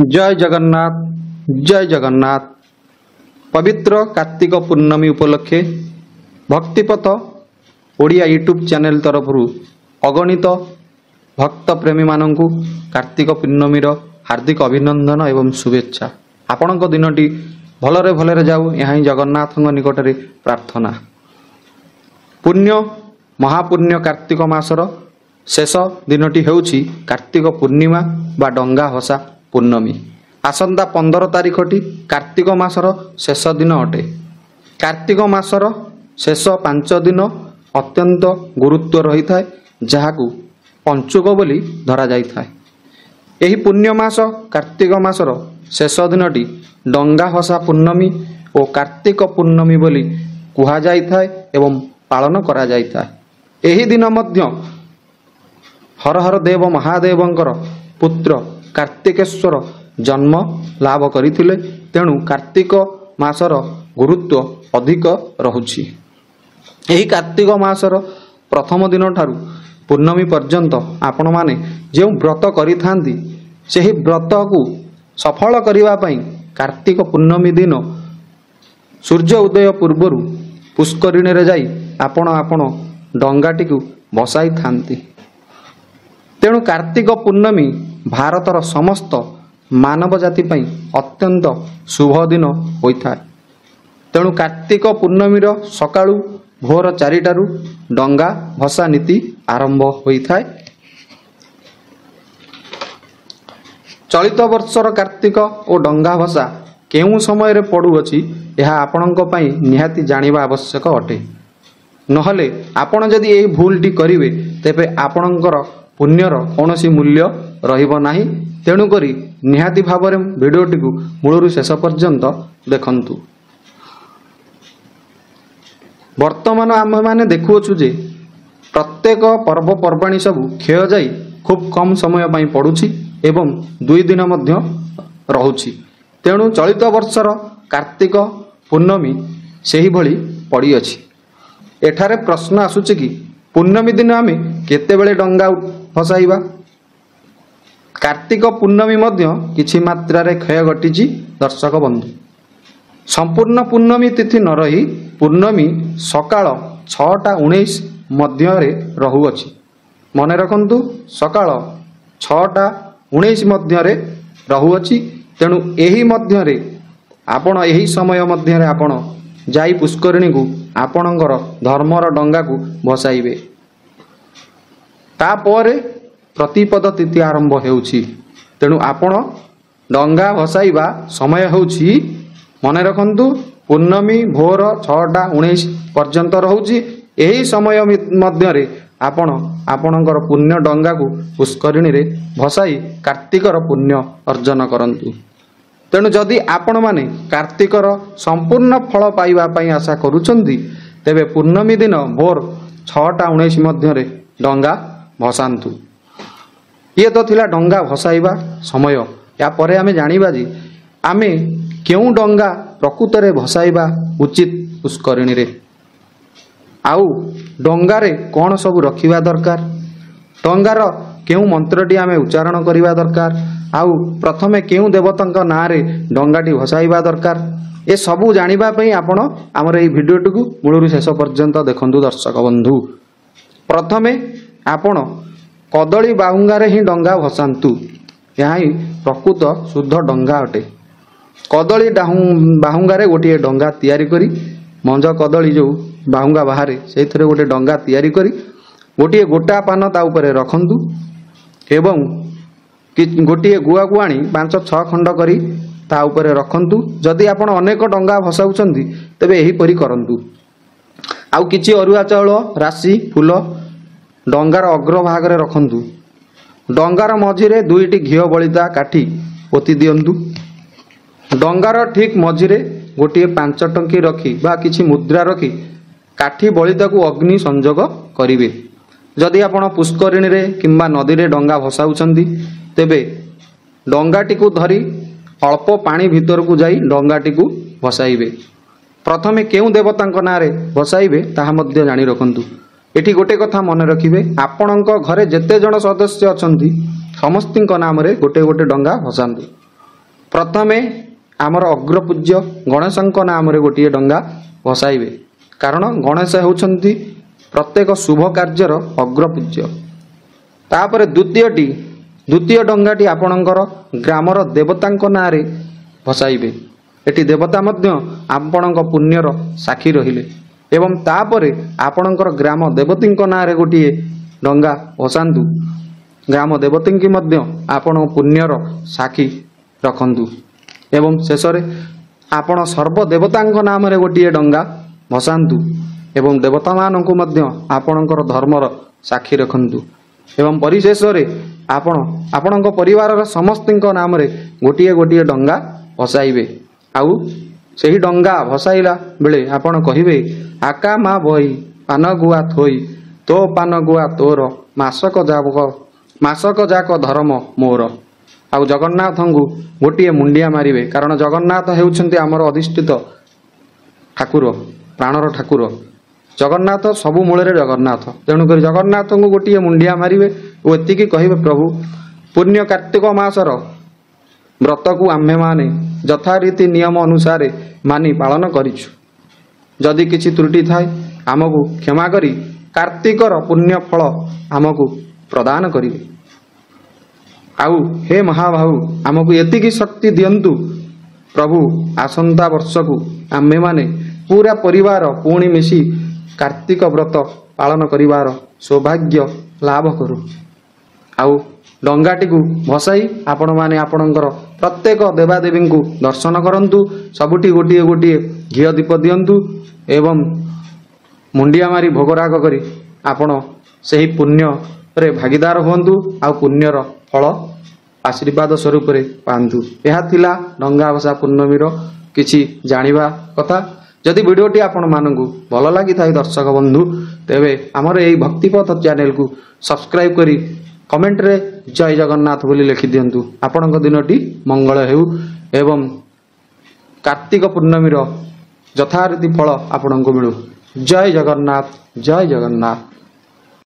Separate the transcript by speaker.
Speaker 1: जय जगन्नाथ जय जगन्नाथ। पवित्र कार्तिक पूर्णमी उपलक्षे भक्तिपथ ओडिया यूट्यूब चैनल तरफ अगणित भक्त प्रेमी मानू कार्तिक पूर्णमीर हार्दिक अभिनंदन एवं शुभेच्छा। आपणक दिनटी भलरे भलरे जाऊ यहाँ जगन्नाथ निकट में प्रार्थना। पुण्य महापुण्य कार्तिक मासर शेष दिनटी हेउछि कार्तिक पूर्णिमा बा डंगा भसा पूर्णमी। आसंता 15 तारिखटी कार्तिक मासर शेष दिन अटे। कार्तिक मासर शेष 5 दिन अत्यंत गुरुत्व रही थाए, जहाकू पंचुक बोली धरा जाई थाए। एही पुण्य मास कार्तिक मासर शेष दिनटी डंगा भसा पूर्णमी और कार्तिक पूर्णमी बोली कुहा जाई थाए एवं पालन करा जाई थाए। एही दिन मध्य हर हर देव महादेवंकर पुत्र कार्तिकेश्वर जन्म लाभ करिथिले, तेणु कार्तिक मासर गुरुत्व अधिक रहुछि। एही कार्तिक मासर प्रथम दिन ठारू पूर्णमी पर्यंत आपण माने जे व्रत करिथांती सेही व्रत को सफल करिवा पई कार्तिक पूर्णमी दिन सूर्य उदय पूर्वरु पुष्करिणी रे जाई आपण आपण डंगाटी को बसाई थांती। तेणु कार्तिक पूर्णमी भारतर समस्त मानव जाति पई अत्यंत शुभ दिन होइथाय। तेणु कार्तिक पूर्णमीर सकाळू भोर 4टारू डंगा भसा नीति आरंभ होइथाय। चलित वर्षर कार्तिक और डंगा भसा केउ समय रे पड़ुअछि यह आपणक पई निहाती जानिबा आवश्यक अटे। नहले आपण जदि एई भूलटी करिवे तेबे आपणकर पुण्यर कौनसी मूल्य रहिब नाही। तेणु करी निहाती भावरे वीडियोटी को मूलरू शेष पर्यंत देखंतु। वर्तमान आम माने देखुअछु जे प्रत्येक पर्वपर्वाणी सबु क्षय जाई खूब कम समय पई पड़ुछि एवं 2 दिन मध्य रहुछि। तेणु चलित वर्षर कार्तिक पूर्णमी सेही भली पड़ी अछि। एठारे प्रश्न आसुछि कि पूर्णमी दिन आमे केतेबेले डंगा भसाइबा। कार्तिक पूर्णमी मध्य किछि मात्रा रे क्षय घटिछि दर्शक बंधु। संपूर्ण पूर्णमी तिथि न रही पूर्णमी सकाळ 6:19 मध्य रे रहुअछि। मने रखंतु सकाळ 6:19 मध्य रे रहुअछि। तेणु एही मध्य रे आपण एही समय मध्य रे आपण जाई पुष्करिणी को आपणकर धर्मर डंगा को भसाइबे। तापरे प्रतिपद तिथि आरंभ हेउछि। तेणु आपण डंगा भसाइबा समय हेउछि मने रखंतु पूर्णमी भोर 6:19 पर्यंत रहुछि। एही समय मध्य रे आपण आपणकर पुण्य डंगा को पुष्करिणी रे भसाई कार्तिकर पुण्य अर्जन करंतु। तेणु जदि आपण माने कार्तिकर संपूर्ण फल पाइबा पई आशा करूछंती तेबे पूर्णमी दिन भोर 6:19 मध्य रे डंगा भसांतु। ये तो थिला डंगा भसाइबा समय। या परे आमे जानिबा जे आमे केउ डंगा प्रकृत रे भसाइबा उचित पुष्करिणी रे। आउ डंगारे कौन सब रखिबा दरकार, डंगार केउ मंत्रटी आमे उच्चारण करिबा दरकार, आउ प्रथमे केउ देवतांक नाम रे डंगाटी भसाइबा दरकार। ए सबू जानिबा पई आपण हमर एई भिडियोटी को मूलरू शेष पर्यंत देखंतु दर्शक बंधु। प्रथमे आपण कदली बाहुंगारे ही डंगा भसांतु। यहाँ ही प्रकृत शुद्ध डंगा अटे। कदली बाहुंगारे गोटे डंगा तैयारी करी मंज कदली जो बाहुंगा बाहरे से गोटे डंगा तैयारी करी गोटे गोटा पान ता उपरे रखंतु एवं गोटे गुआ को आनी 5-6 खंड करी ता उपरे रखंतु। जदि आपण अनेक डंगा भसाउछंती तेबे एही परी करंतु। आउ किछि अरुआ चाउल राशि फूल डंगार अग्रभाग रे रखंतु। डंगार मझिरे 2टी घिओ बलिता काठी पोती दियंतु। डंगार ठीक मझिरे गोटे 5 टंकी रखी बा किछि मुद्रा रखी काठी बलिता को अग्नि संजोग करिवे। जदि आपण पुष्करिणी रे किंबा नदी रे डंगा भसाउछंती तेबे डंगाटी को धरी अल्प पानी भीतर को जाई डंगाटी को भसाइबे। प्रथमे केउ देवतांक नाम रे भसाइबे ताहा मध्य जानि रखंतु। एठी गोटे कथा मन रखिबे, आपणक घरे जेते जण सदस्य अछंती समस्तिंक नाम रे गोटे गोटे डंगा भसांतु। प्रथमे आमर अग्रपूज्य गणेशଙ୍କ नाम गोटे डंगा भसाइबे कारण गणेश होउछंती प्रत्येक शुभ कार्यर अग्रपूज्य। तापर द्वितीय डंगाटी आपणकर ग्रामर देवतांक नाँ रे भसाइबे। एटी देवता मध्य आपणक पुण्यर साक्षी रहिले एवं तापर आपणकर ग्राम देवतींक नाँ रे गोटे डंगा भसांतु। ग्राम देवती की मध्य आपण पुण्यर साक्षी रखंतु एवं शेष आपण सर्वदेवतांक नाम रे गोटे डंगा भसांतु एवं देवता मानकु मध्य आपणकर धर्मर साक्षी रखंतु एवं परिशेष रे आपणक परिवार समस्तिंक नाम रे गोटे गोटे डंगा भसाइबे। आउ सही डंगा भसाइला बेले आपण कहिबे आका मा बही पान गुआ थोई तो पान गुआ तोर मासक जाक धर्म मोर। आउ जगन्नाथଙ୍କୁ गोटे मुंडिया मारिबे कारण जगन्नाथ हेउछन्ति हमर अधिष्ठित ठाकुर प्राणर ठाकुर। जगन्नाथ सबु मूल जगन्नाथ तेणुक जगन्नाथ को गोटे मुंडिया मारे और एतिकी कहे प्रभु पुण्य कार्तिक मासर व्रत को आम्भे माने यथारीति नियम अनुसार मानि पालन करिछु। जदि किछि त्रुटि थाए आमको क्षमा करी कार्तिकर पुण्य फल आमको प्रदान करिवे। आउ हे महाबाहु आमको एतिकी शक्ति दियंतु प्रभु आसंता वर्ष को आम्भे माने पूरा परिवार पुणी मिसी कार्तिक व्रत पालन करिवार सौभाग्य लाभ करू। आउ डंगाटी को भसाई आपण माने आपणकर प्रत्येक देवादेवी को दर्शन करंतु सबुठी गोटे गोटे घी दीप दियंतु एवं मुंडिया मारी भोगराग करी आपण सही पुण्य रे भागीदार हुंतु आउ पुण्यर फल आशीर्वाद स्वरूप रे पांतु। यह थिला डंगा भसा पूर्णमीर किछि जानिबा कथा। जदि वीडियोटी आपण मानकु भल लागि थाई दर्शक बंधु तेबे हमर एई भक्तिपथ चैनल को सब्सक्राइब करी कमेंट रे जय जगन्नाथ बोली लिखि दियंतु। आपणक दिनटी मंगल हेउ एवं कार्तिक पूर्णमीर यथारीति फल आपणक मिलु। जय जगन्नाथ जय जगन्नाथ।